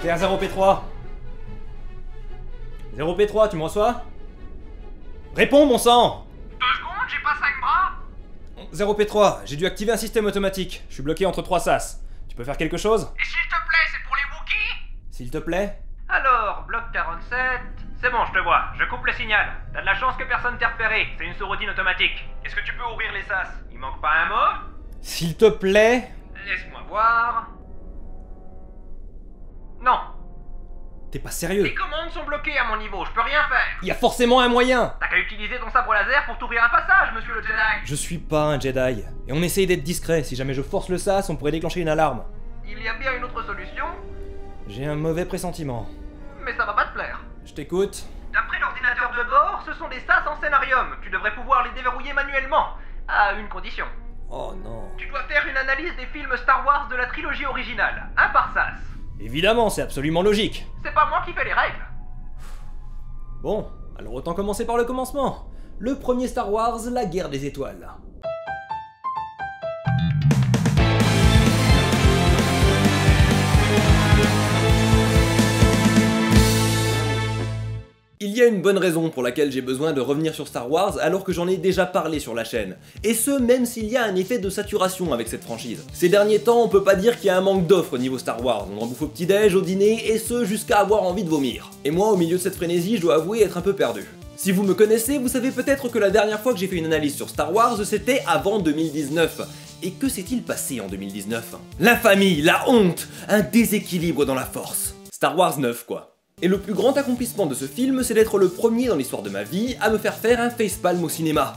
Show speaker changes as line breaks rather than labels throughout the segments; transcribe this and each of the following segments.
TR0P3. 0P3, tu me reçois? Réponds, mon sang!
2 secondes, j'ai pas 5 bras.
0P3, j'ai dû activer un système automatique. Je suis bloqué entre 3 sas. Tu peux faire quelque chose?
Et s'il te plaît, c'est pour les Wookiees?
S'il te plaît?
Alors, bloc 47... C'est bon, je te vois, je coupe le signal. T'as de la chance que personne t'ait repéré, c'est une sous-routine automatique. Est-ce que tu peux ouvrir les sas? Il manque pas un mot?
S'il te plaît?
Laisse-moi voir... Non.
T'es pas sérieux?
Les commandes sont bloquées à mon niveau, je peux rien faire.
Il y a forcément un moyen!
T'as qu'à utiliser ton sabre laser pour t'ouvrir un passage, monsieur le Jedi.
Je suis pas un Jedi. Et on essaye d'être discret. Si jamais je force le sas, on pourrait déclencher une alarme.
Il y a bien une autre solution,
J'ai un mauvais pressentiment.
mais ça va pas te plaire.
Je t'écoute.
D'après l'ordinateur de bord, ce sont des sas en scénarium. Tu devrais pouvoir les déverrouiller manuellement. À une condition.
Oh non.
Tu dois faire une analyse des films Star Wars de la trilogie originale, un par sas.
Évidemment, c'est absolument logique.
C'est pas moi qui fais les règles.
Bon, alors autant commencer par le commencement. Le premier Star Wars, la guerre des étoiles. Il y a une bonne raison pour laquelle j'ai besoin de revenir sur Star Wars alors que j'en ai déjà parlé sur la chaîne. Et ce, même s'il y a un effet de saturation avec cette franchise. Ces derniers temps, on peut pas dire qu'il y a un manque d'offres au niveau Star Wars. On en bouffe au petit-déj, au dîner, et ce, jusqu'à avoir envie de vomir. Et moi, au milieu de cette frénésie, je dois avouer être un peu perdu. Si vous me connaissez, vous savez peut-être que la dernière fois que j'ai fait une analyse sur Star Wars, c'était avant 2019. Et que s'est-il passé en 2019? L'infamie, la honte, un déséquilibre dans la force. Star Wars 9, quoi. Et le plus grand accomplissement de ce film, c'est d'être le premier dans l'histoire de ma vie à me faire faire un facepalm au cinéma.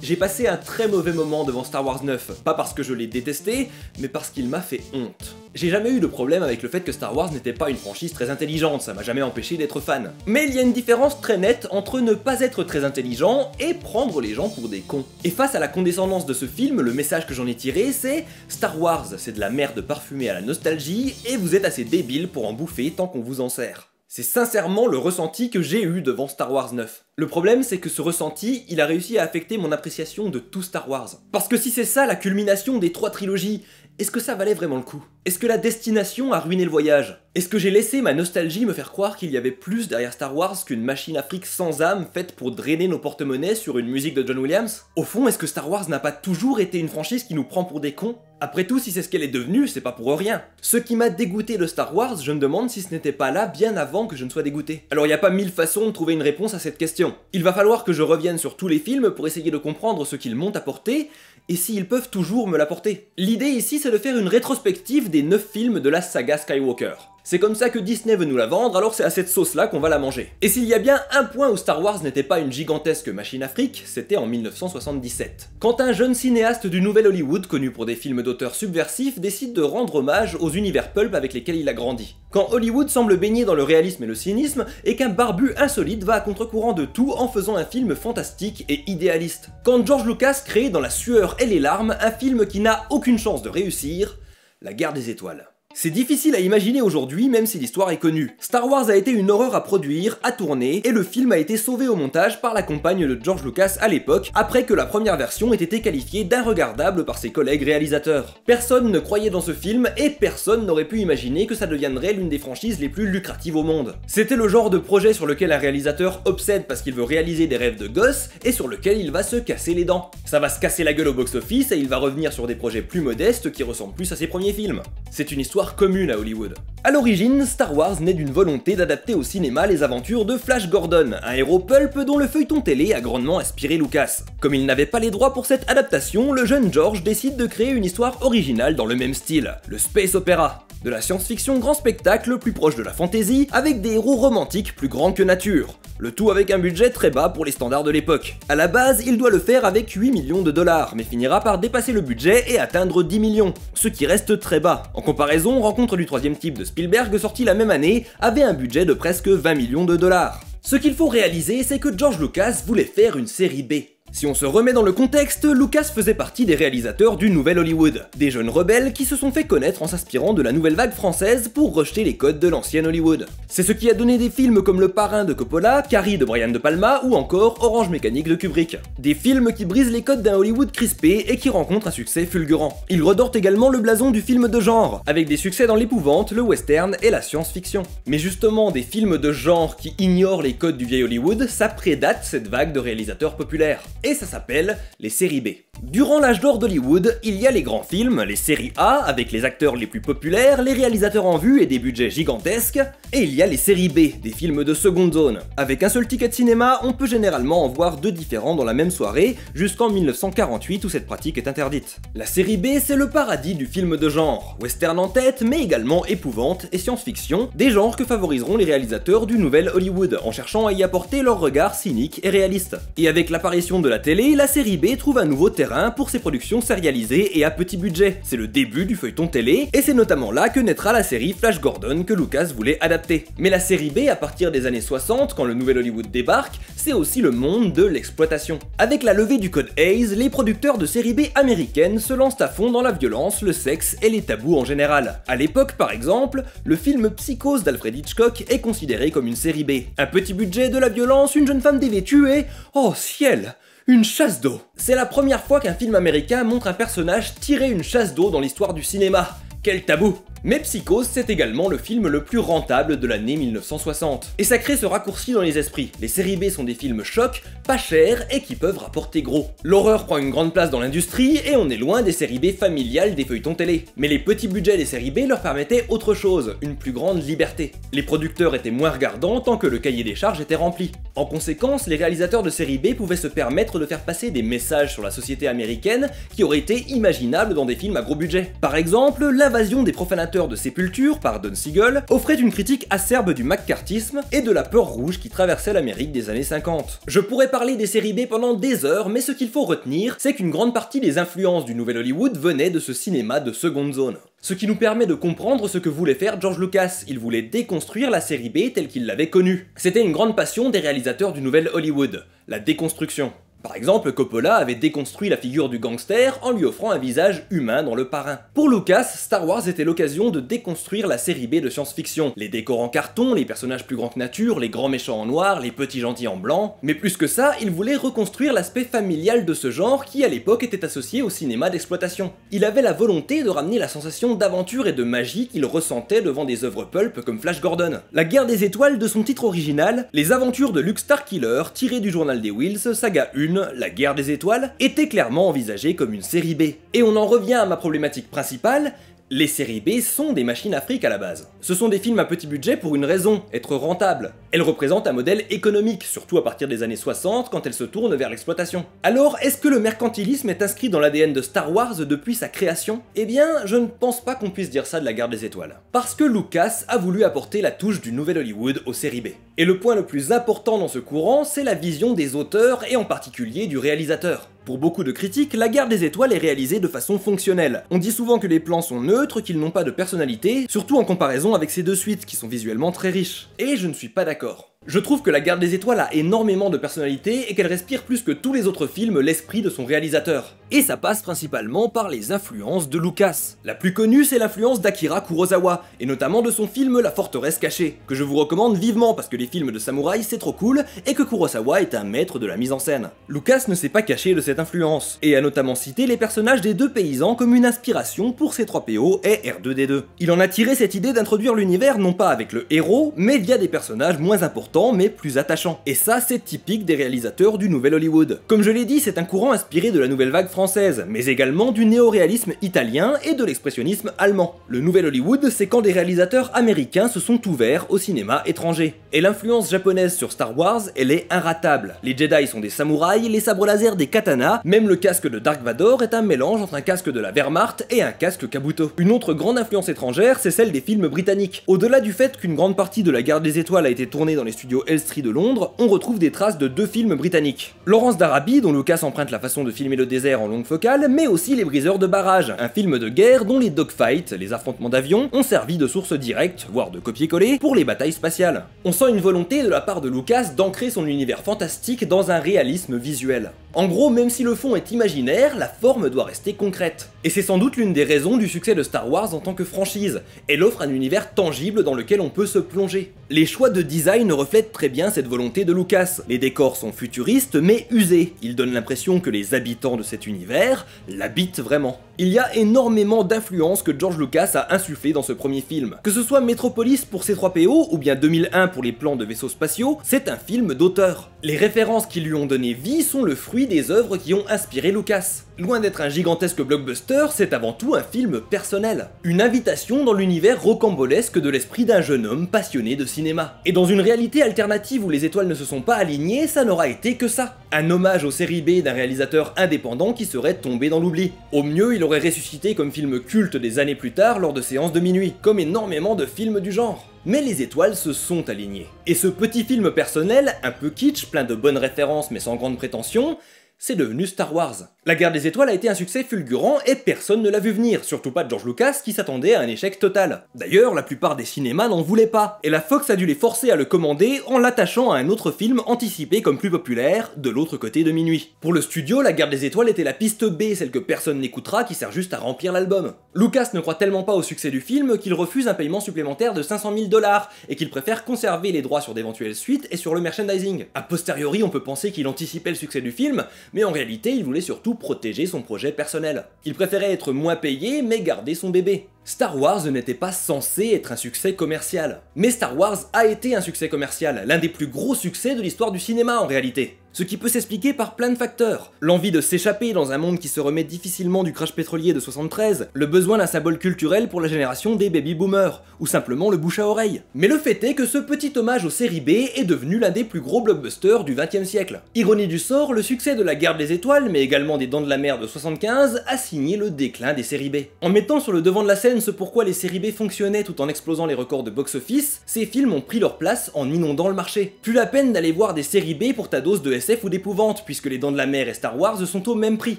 J'ai passé un très mauvais moment devant Star Wars 9, pas parce que je l'ai détesté, mais parce qu'il m'a fait honte. J'ai jamais eu de problème avec le fait que Star Wars n'était pas une franchise très intelligente, ça m'a jamais empêché d'être fan. Mais il y a une différence très nette entre ne pas être très intelligent et prendre les gens pour des cons. Et face à la condescendance de ce film, le message que j'en ai tiré, c'est Star Wars, c'est de la merde parfumée à la nostalgie, et vous êtes assez débile pour en bouffer tant qu'on vous en sert. C'est sincèrement le ressenti que j'ai eu devant Star Wars 9. Le problème, c'est que ce ressenti, il a réussi à affecter mon appréciation de tout Star Wars. Parce que si c'est ça la culmination des 3 trilogies, est-ce que ça valait vraiment le coup? Est-ce que la destination a ruiné le voyage? Est-ce que j'ai laissé ma nostalgie me faire croire qu'il y avait plus derrière Star Wars qu'une machine à fric sans âme faite pour drainer nos porte-monnaies sur une musique de John Williams? Au fond, est-ce que Star Wars n'a pas toujours été une franchise qui nous prend pour des cons? Après tout, si c'est ce qu'elle est devenue, c'est pas pour rien. Ce qui m'a dégoûté de Star Wars, je me demande si ce n'était pas là bien avant que je ne sois dégoûté. Alors il n'y a pas 1000 façons de trouver une réponse à cette question. Il va falloir que je revienne sur tous les films pour essayer de comprendre ce qu'ils m'ont apporté, et s'ils peuvent toujours me l'apporter. L'idée ici, c'est de faire une rétrospective des 9 films de la saga Skywalker. C'est comme ça que Disney veut nous la vendre, alors c'est à cette sauce-là qu'on va la manger. Et s'il y a bien un point où Star Wars n'était pas une gigantesque machine à fric, c'était en 1977. Quand un jeune cinéaste du nouvel Hollywood, connu pour des films d'auteurs subversifs, décide de rendre hommage aux univers pulp avec lesquels il a grandi. Quand Hollywood semble baigner dans le réalisme et le cynisme, et qu'un barbu insolite va à contre-courant de tout en faisant un film fantastique et idéaliste. Quand George Lucas crée dans la sueur et les larmes un film qui n'a aucune chance de réussir, La Guerre des Étoiles. C'est difficile à imaginer aujourd'hui, même si l'histoire est connue. Star Wars a été une horreur à produire, à tourner, et le film a été sauvé au montage par la compagne de George Lucas à l'époque, après que la première version ait été qualifiée d'inregardable par ses collègues réalisateurs. Personne ne croyait dans ce film, et personne n'aurait pu imaginer que ça deviendrait l'une des franchises les plus lucratives au monde. C'était le genre de projet sur lequel un réalisateur obsède parce qu'il veut réaliser des rêves de gosse, et sur lequel il va se casser les dents. Ça va se casser la gueule au box-office, et il va revenir sur des projets plus modestes qui ressemblent plus à ses premiers films. C'est une histoire commune à Hollywood. A l'origine, Star Wars naît d'une volonté d'adapter au cinéma les aventures de Flash Gordon, un héros pulp dont le feuilleton télé a grandement inspiré Lucas. Comme il n'avait pas les droits pour cette adaptation, le jeune George décide de créer une histoire originale dans le même style, le space opera. De la science-fiction grand spectacle plus proche de la fantasy, avec des héros romantiques plus grands que nature. Le tout avec un budget très bas pour les standards de l'époque. À la base, il doit le faire avec 8 millions de dollars, mais finira par dépasser le budget et atteindre 10 millions, ce qui reste très bas. En comparaison, Rencontre du troisième type de Spielberg, sorti la même année, avait un budget de presque 20 millions de dollars. Ce qu'il faut réaliser, c'est que George Lucas voulait faire une série B. Si on se remet dans le contexte, Lucas faisait partie des réalisateurs du Nouvel Hollywood, des jeunes rebelles qui se sont fait connaître en s'inspirant de la nouvelle vague française pour rejeter les codes de l'ancienne Hollywood. C'est ce qui a donné des films comme Le Parrain de Coppola, Carrie de Brian De Palma ou encore Orange Mécanique de Kubrick. Des films qui brisent les codes d'un Hollywood crispé et qui rencontrent un succès fulgurant. Il redore également le blason du film de genre, avec des succès dans l'épouvante, le western et la science-fiction. Mais justement, des films de genre qui ignorent les codes du vieil Hollywood, ça prédate cette vague de réalisateurs populaires. Et ça s'appelle les séries B. Durant l'âge d'or d'Hollywood, il y a les grands films, les séries A, avec les acteurs les plus populaires, les réalisateurs en vue et des budgets gigantesques, et il y a les séries B, des films de seconde zone. Avec un seul ticket de cinéma, on peut généralement en voir deux différents dans la même soirée, jusqu'en 1948 où cette pratique est interdite. La série B, c'est le paradis du film de genre, western en tête, mais également épouvante et science-fiction, des genres que favoriseront les réalisateurs du nouvel Hollywood, en cherchant à y apporter leur regard cynique et réaliste. Et avec l'apparition de la télé, la série B trouve un nouveau terrain pour ses productions sérialisées et à petit budget. C'est le début du feuilleton télé, et c'est notamment là que naîtra la série Flash Gordon que Lucas voulait adapter. Mais la série B, à partir des années 60, quand le nouvel Hollywood débarque, c'est aussi le monde de l'exploitation. Avec la levée du code Hays, les producteurs de séries B américaines se lancent à fond dans la violence, le sexe et les tabous en général. À l'époque, par exemple, le film Psychose d'Alfred Hitchcock est considéré comme une série B. Un petit budget, de la violence, une jeune femme dévêtue et... oh ciel! Une chasse d'eau. C'est la première fois qu'un film américain montre un personnage tirer une chasse d'eau dans l'histoire du cinéma. Quel tabou! Mais Psychose, c'est également le film le plus rentable de l'année 1960. Et ça crée ce raccourci dans les esprits. Les séries B sont des films chocs, pas chers et qui peuvent rapporter gros. L'horreur prend une grande place dans l'industrie et on est loin des séries B familiales des feuilletons télé. Mais les petits budgets des séries B leur permettaient autre chose, une plus grande liberté. Les producteurs étaient moins regardants tant que le cahier des charges était rempli. En conséquence, les réalisateurs de séries B pouvaient se permettre de faire passer des messages sur la société américaine qui auraient été imaginables dans des films à gros budget. Par exemple, l'invasion des profanateurs de Sépulture par Don Siegel offrait une critique acerbe du macartisme et de la peur rouge qui traversait l'Amérique des années 50. Je pourrais parler des séries B pendant des heures, mais ce qu'il faut retenir, c'est qu'une grande partie des influences du nouvel Hollywood venaient de ce cinéma de seconde zone. Ce qui nous permet de comprendre ce que voulait faire George Lucas. Il voulait déconstruire la série B telle qu'il l'avait connue. C'était une grande passion des réalisateurs du nouvel Hollywood, la déconstruction. Par exemple, Coppola avait déconstruit la figure du gangster en lui offrant un visage humain dans Le Parrain. Pour Lucas, Star Wars était l'occasion de déconstruire la série B de science-fiction. Les décors en carton, les personnages plus grands que nature, les grands méchants en noir, les petits gentils en blanc. Mais plus que ça, il voulait reconstruire l'aspect familial de ce genre qui à l'époque était associé au cinéma d'exploitation. Il avait la volonté de ramener la sensation d'aventure et de magie qu'il ressentait devant des œuvres pulp comme Flash Gordon. La Guerre des Étoiles de son titre original, Les aventures de Luke Starkiller, tiré du journal des Whills, saga 1, La Guerre des Étoiles, était clairement envisagée comme une série B. Et on en revient à ma problématique principale, les séries B sont des machines à fric à la base. Ce sont des films à petit budget pour une raison, être rentables. Elles représentent un modèle économique, surtout à partir des années 60 quand elles se tournent vers l'exploitation. Alors, est-ce que le mercantilisme est inscrit dans l'ADN de Star Wars depuis sa création? Eh bien, je ne pense pas qu'on puisse dire ça de la Guerre des Étoiles. Parce que Lucas a voulu apporter la touche du nouvel Hollywood aux séries B. Et le point le plus important dans ce courant, c'est la vision des auteurs et en particulier du réalisateur. Pour beaucoup de critiques, La Guerre des Étoiles est réalisée de façon fonctionnelle. On dit souvent que les plans sont neutres, qu'ils n'ont pas de personnalité, surtout en comparaison avec ces deux suites qui sont visuellement très riches. Et je ne suis pas d'accord. Je trouve que La Guerre des Étoiles a énormément de personnalité et qu'elle respire plus que tous les autres films l'esprit de son réalisateur. Et ça passe principalement par les influences de Lucas. La plus connue, c'est l'influence d'Akira Kurosawa, et notamment de son film La Forteresse Cachée, que je vous recommande vivement parce que les films de samouraï c'est trop cool, et que Kurosawa est un maître de la mise en scène. Lucas ne s'est pas caché de cette influence, et a notamment cité les personnages des deux paysans comme une inspiration pour C3PO et R2D2. Il en a tiré cette idée d'introduire l'univers non pas avec le héros, mais via des personnages moins importants mais plus attachant. Et ça, c'est typique des réalisateurs du nouvel Hollywood. Comme je l'ai dit, c'est un courant inspiré de la nouvelle vague française, mais également du néoréalisme italien et de l'expressionnisme allemand. Le nouvel Hollywood, c'est quand des réalisateurs américains se sont ouverts au cinéma étranger. Et l'influence japonaise sur Star Wars, elle est inratable. Les Jedi sont des samouraïs, les sabres laser des katanas, même le casque de Dark Vador est un mélange entre un casque de la Wehrmacht et un casque Kabuto. Une autre grande influence étrangère, c'est celle des films britanniques. Au-delà du fait qu'une grande partie de la Guerre des Étoiles a été tournée dans les studios Elstree de Londres, on retrouve des traces de deux films britanniques. Lawrence d'Arabie, dont Lucas emprunte la façon de filmer le désert en longue focale, mais aussi Les Briseurs de barrages, un film de guerre dont les dogfights, les affrontements d'avions, ont servi de source directe, voire de copier-coller, pour les batailles spatiales. On sent une volonté de la part de Lucas d'ancrer son univers fantastique dans un réalisme visuel. En gros, même si le fond est imaginaire, la forme doit rester concrète. Et c'est sans doute l'une des raisons du succès de Star Wars en tant que franchise. Elle offre un univers tangible dans lequel on peut se plonger. Les choix de design reflètent très bien cette volonté de Lucas. Les décors sont futuristes mais usés. Ils donnent l'impression que les habitants de cet univers l'habitent vraiment. Il y a énormément d'influences que George Lucas a insufflées dans ce premier film. Que ce soit Metropolis pour C3PO ou bien 2001 pour les plans de vaisseaux spatiaux, c'est un film d'auteur. Les références qui lui ont donné vie sont le fruit des œuvres qui ont inspiré Lucas. Loin d'être un gigantesque blockbuster, c'est avant tout un film personnel. Une invitation dans l'univers rocambolesque de l'esprit d'un jeune homme passionné de cinéma. Et dans une réalité alternative où les étoiles ne se sont pas alignées, ça n'aura été que ça. Un hommage aux séries B d'un réalisateur indépendant qui serait tombé dans l'oubli. Au mieux, il aurait ressuscité comme film culte des années plus tard lors de séances de minuit, comme énormément de films du genre. Mais les étoiles se sont alignées. Et ce petit film personnel, un peu kitsch, plein de bonnes références mais sans grande prétention, c'est devenu Star Wars. La Guerre des Étoiles a été un succès fulgurant et personne ne l'a vu venir, surtout pas George Lucas qui s'attendait à un échec total. D'ailleurs, la plupart des cinémas n'en voulaient pas, et la Fox a dû les forcer à le commander en l'attachant à un autre film anticipé comme plus populaire, De l'autre côté de minuit. Pour le studio, La Guerre des Étoiles était la piste B, celle que personne n'écoutera qui sert juste à remplir l'album. Lucas ne croit tellement pas au succès du film qu'il refuse un paiement supplémentaire de 500 000 $, et qu'il préfère conserver les droits sur d'éventuelles suites et sur le merchandising. A posteriori, on peut penser qu'il anticipait le succès du film, mais en réalité, il voulait surtout protéger son projet personnel. Il préférait être moins payé, mais garder son bébé. Star Wars n'était pas censé être un succès commercial. Mais Star Wars a été un succès commercial, l'un des plus gros succès de l'histoire du cinéma en réalité. Ce qui peut s'expliquer par plein de facteurs. L'envie de s'échapper dans un monde qui se remet difficilement du crash pétrolier de 73, le besoin d'un symbole culturel pour la génération des baby-boomers, ou simplement le bouche à oreille. Mais le fait est que ce petit hommage aux séries B est devenu l'un des plus gros blockbusters du XXe siècle. Ironie du sort, le succès de La Guerre des Étoiles, mais également des Dents de la Mer de 75, a signé le déclin des séries B. En mettant sur le devant de la scène ce pourquoi les séries B fonctionnaient tout en explosant les records de box-office, ces films ont pris leur place en inondant le marché. Plus la peine d'aller voir des séries B pour ta dose de SF ou d'épouvante, puisque les Dents de la Mer et Star Wars sont au même prix.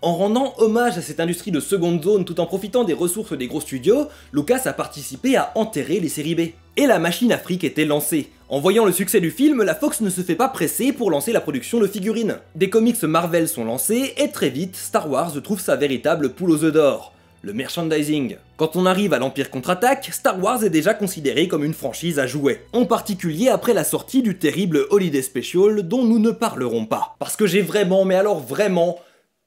En rendant hommage à cette industrie de seconde zone tout en profitant des ressources des gros studios, Lucas a participé à enterrer les séries B. Et la machine à fric était lancée. En voyant le succès du film, la Fox ne se fait pas presser pour lancer la production de figurines. Des comics Marvel sont lancés, et très vite, Star Wars trouve sa véritable poule aux œufs d'or. Le merchandising. Quand on arrive à l'Empire contre-attaque, Star Wars est déjà considéré comme une franchise à jouets. En particulier après la sortie du terrible Holiday Special dont nous ne parlerons pas. Parce que j'ai vraiment, mais alors vraiment,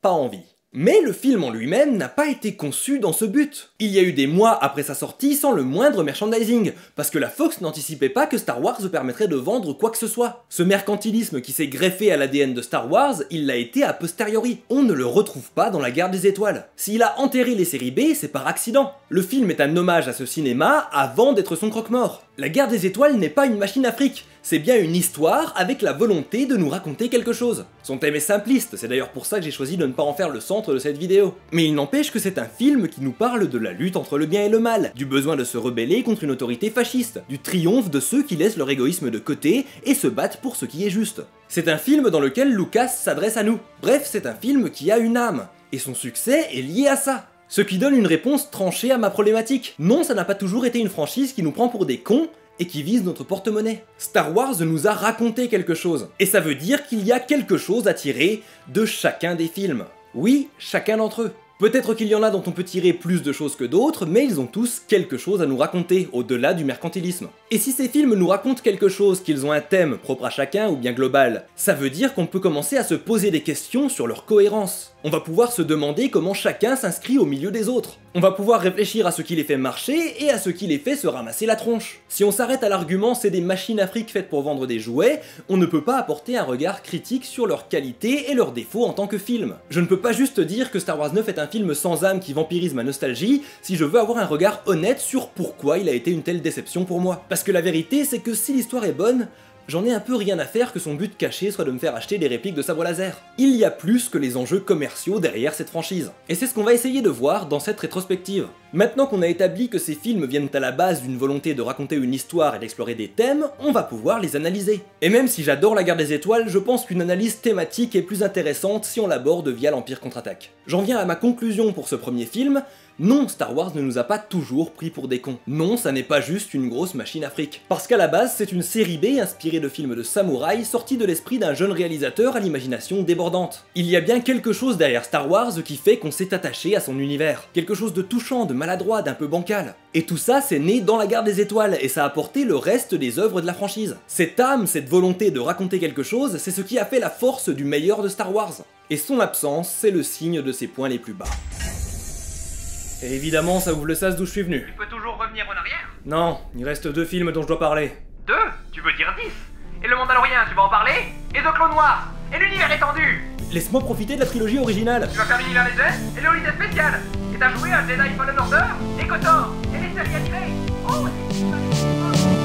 pas envie. Mais le film en lui-même n'a pas été conçu dans ce but. Il y a eu des mois après sa sortie sans le moindre merchandising, parce que la Fox n'anticipait pas que Star Wars permettrait de vendre quoi que ce soit. Ce mercantilisme qui s'est greffé à l'ADN de Star Wars, il l'a été a posteriori. On ne le retrouve pas dans La Guerre des Étoiles. S'il a enterré les séries B, c'est par accident. Le film est un hommage à ce cinéma avant d'être son croque-mort. La Guerre des Étoiles n'est pas une machine à fric, c'est bien une histoire avec la volonté de nous raconter quelque chose. Son thème est simpliste, c'est d'ailleurs pour ça que j'ai choisi de ne pas en faire le centre de cette vidéo. Mais il n'empêche que c'est un film qui nous parle de la lutte entre le bien et le mal, du besoin de se rebeller contre une autorité fasciste, du triomphe de ceux qui laissent leur égoïsme de côté et se battent pour ce qui est juste. C'est un film dans lequel Lucas s'adresse à nous. Bref, c'est un film qui a une âme, et son succès est lié à ça. Ce qui donne une réponse tranchée à ma problématique. Non, ça n'a pas toujours été une franchise qui nous prend pour des cons, et qui vise notre porte-monnaie. Star Wars nous a raconté quelque chose, et ça veut dire qu'il y a quelque chose à tirer de chacun des films. Oui, chacun d'entre eux. Peut-être qu'il y en a dont on peut tirer plus de choses que d'autres, mais ils ont tous quelque chose à nous raconter, au-delà du mercantilisme. Et si ces films nous racontent quelque chose, qu'ils ont un thème propre à chacun ou bien global, ça veut dire qu'on peut commencer à se poser des questions sur leur cohérence. On va pouvoir se demander comment chacun s'inscrit au milieu des autres. On va pouvoir réfléchir à ce qui les fait marcher et à ce qui les fait se ramasser la tronche. Si on s'arrête à l'argument c'est des machines à fric faites pour vendre des jouets, on ne peut pas apporter un regard critique sur leurs qualités et leurs défauts en tant que film. Je ne peux pas juste dire que Star Wars 9 est un film sans âme qui vampirise ma nostalgie si je veux avoir un regard honnête sur pourquoi il a été une telle déception pour moi. Parce que la vérité c'est que si l'histoire est bonne, j'en ai un peu rien à faire que son but caché soit de me faire acheter des répliques de sabre laser. Il y a plus que les enjeux commerciaux derrière cette franchise. Et c'est ce qu'on va essayer de voir dans cette rétrospective. Maintenant qu'on a établi que ces films viennent à la base d'une volonté de raconter une histoire et d'explorer des thèmes, on va pouvoir les analyser. Et même si j'adore la guerre des étoiles, je pense qu'une analyse thématique est plus intéressante si on l'aborde via l'Empire contre-attaque. J'en viens à ma conclusion pour ce premier film. Non, Star Wars ne nous a pas toujours pris pour des cons. Non, ça n'est pas juste une grosse machine à fric. Parce qu'à la base, c'est une série B inspirée de films de samouraï sortis de l'esprit d'un jeune réalisateur à l'imagination débordante. Il y a bien quelque chose derrière Star Wars qui fait qu'on s'est attaché à son univers. Quelque chose de touchant, de maladroit, d'un peu bancal. Et tout ça, c'est né dans la guerre des étoiles, et ça a porté le reste des œuvres de la franchise. Cette âme, cette volonté de raconter quelque chose, c'est ce qui a fait la force du meilleur de Star Wars. Et son absence, c'est le signe de ses points les plus bas. Et évidemment, ça ouvre le sas d'où je suis venu.
Tu peux toujours revenir en arrière?
Non, il reste 2 films dont je dois parler.
2? Tu veux dire 10? Et le Mandalorien, tu vas en parler? Et The Clone Wars? Et l'univers étendu?
Laisse-moi profiter de la trilogie originale.
Tu vas faire l'univers des Jets? Et le Holiday spécial? Et t'as joué à Jedi Fallen Order? Et KOTOR? Et les séries animées? Oh, c'est